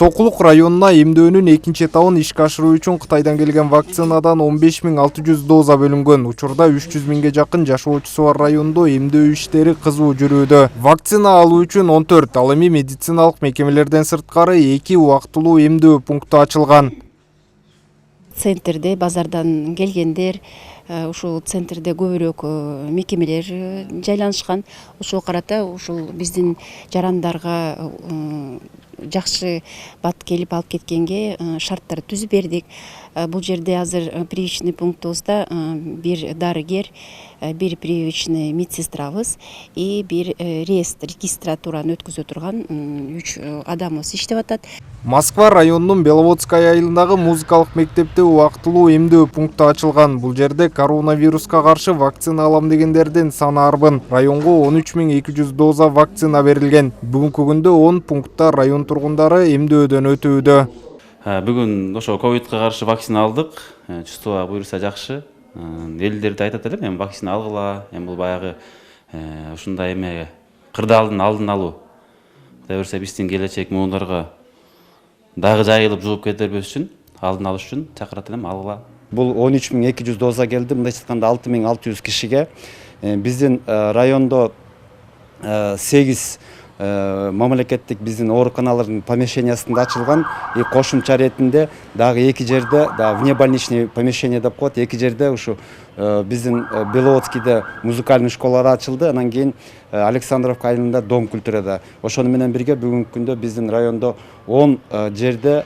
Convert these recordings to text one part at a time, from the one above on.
Сокулук районуна эмдөөнүн экинчи этабын ишке ашыруу үчүн Кытайдан келген вакцинадан 15.600 доза бөлүнгөн. Учурда 300 миңге жакын жашоочусу бар райондо эмдөө иштери кызуу жүрүүдө. Вакцина алуу үчүн 14, ал эми медициналык мекемелерден сырткары 2 убактылуу эмдөө пункту ачылган. Центрде базардан келгендер, ушул центрде көбүрөөк мекемелер жайланышкан. Ошого карата ушул биздин жарандарга жакшы бат келип алып кеткенге шарттар түзүп бердик. Бул жерде азыр прививочный пунктубузда бир дарыгер, бир прививочный медсестрабыз и бир регистратураны өткөзө турган 3 адамыбыз иштеп атат. Москва районунун Беловодская айылындагы музыкалык мектепте убактылуу эмдөө пункту ачылган. Бул жерде коронавируска каршы вакцина алам дегендердин саны арбын. Районго 13.200 доза вакцина берилген. Бүгүнкү күндө 10 пунктта район тургундары эмдөөдөн өтүүдө. Бүгүн ошо ковидке каршы вакцина алдык. Чувство буюрса жакшы. Элдерди айтат элем, эми вакцина алгыла, эми бул баягы ушундай эме кырдаалдын алдын алуу. Кудай буюрса биздин келечек муундарга дагы жайылып жууп кетербес үчүн, алдын алыш үчүн чакырат элем, алгыла. Бул 13.200 доза келди, мындайча айтканда 6.600 кишиге. Биздин райондо 8 мамлекеттик биздин ооруканалардын помещениясында ачылган, кошумча иретинде дагы 2 жерде, внебольничный помещение деп коет, 2 жерде ушу биздин Беловодскийде музыкальный школалар ачылды, анан кийин Александровка айылында дом культурада. Ошону менен бирге бүгүнкү күндө биздин райондо 10 жерде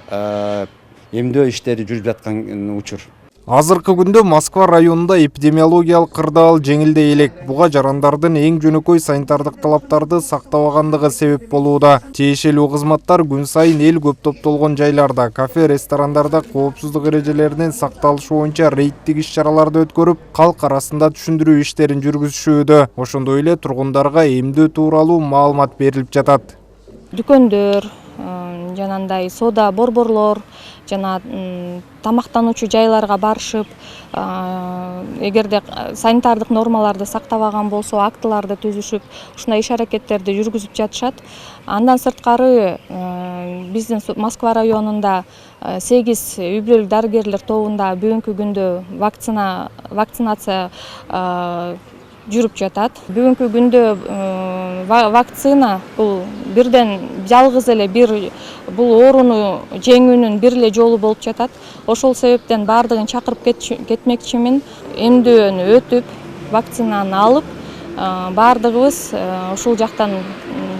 эмдөө иштери жүрүп жаткан учур. Азыркы күндө Москва районунда эпидемиологиялык кырдаал жеңилдей элек. Буга жарандардын эң жөнөкөй санитардык талаптарды сактабагандыгы себеп болууда. Тиешелүү кызматтар күн сайын эл көп топтолгон жайларда, кафе, ресторандарда коопсуздук эрежелеринин сакталышы боюнча рейдтик иш-чараларды өткөрүп, калк арасында түшүндүрүү иштерин жүргүзүшүүдө. Ошондой эле тургундарга эмдөө тууралуу маалымат берилип жатат. Дүкөндөр, жанандай сода борборлор, жана тамактануучу жайларга барышып, эгерде санитардык нормаларды сактабаган болсо, актыларды түзүшүп, ушундай иш-аракеттерди жүргүзүп жатышат. Андан сырткары биздин Москва районунда 8 үй-бүлөлүк дарыгерлер тобунда бүгүнкү күндө вакцинация жүрүп жатат. Бүгүнкү күндө вакцина бул бирден жалгыз эле бул ооруну жеңүүнүн бир эле жолу болуп жатат. Ошол себептен бардыгын чакырып кетмекчимин. Эмдөөөнү өтүп, вакцинаны алып, бардыгыбыз ушул жактан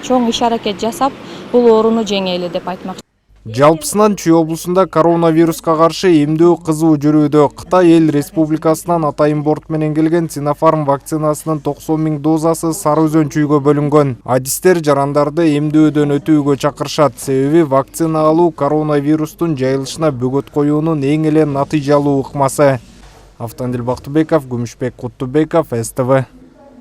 чоң иш-аракет жасап, бул ооруну жеңели деп айтмак. Жалпысынан Чүй облусунда коронавируска каршы эмдөө кызуу жүрүүдө. Кытай эл республикасынан атайын борт менен келген Sinopharm вакцинасынын 90 миң дозасы Сары Өзөн чүйгө бөлүнгөн. Адистер жарандарды эмдөөдөн өтүүгө чакырышат. Себеби вакцина алуу коронавирустун жайылышына бөгөт коюунун эң эле натыйжалуу ыкмасы. Автандил Бактыбеков, Күмүшбек Куттубеков, СТВ.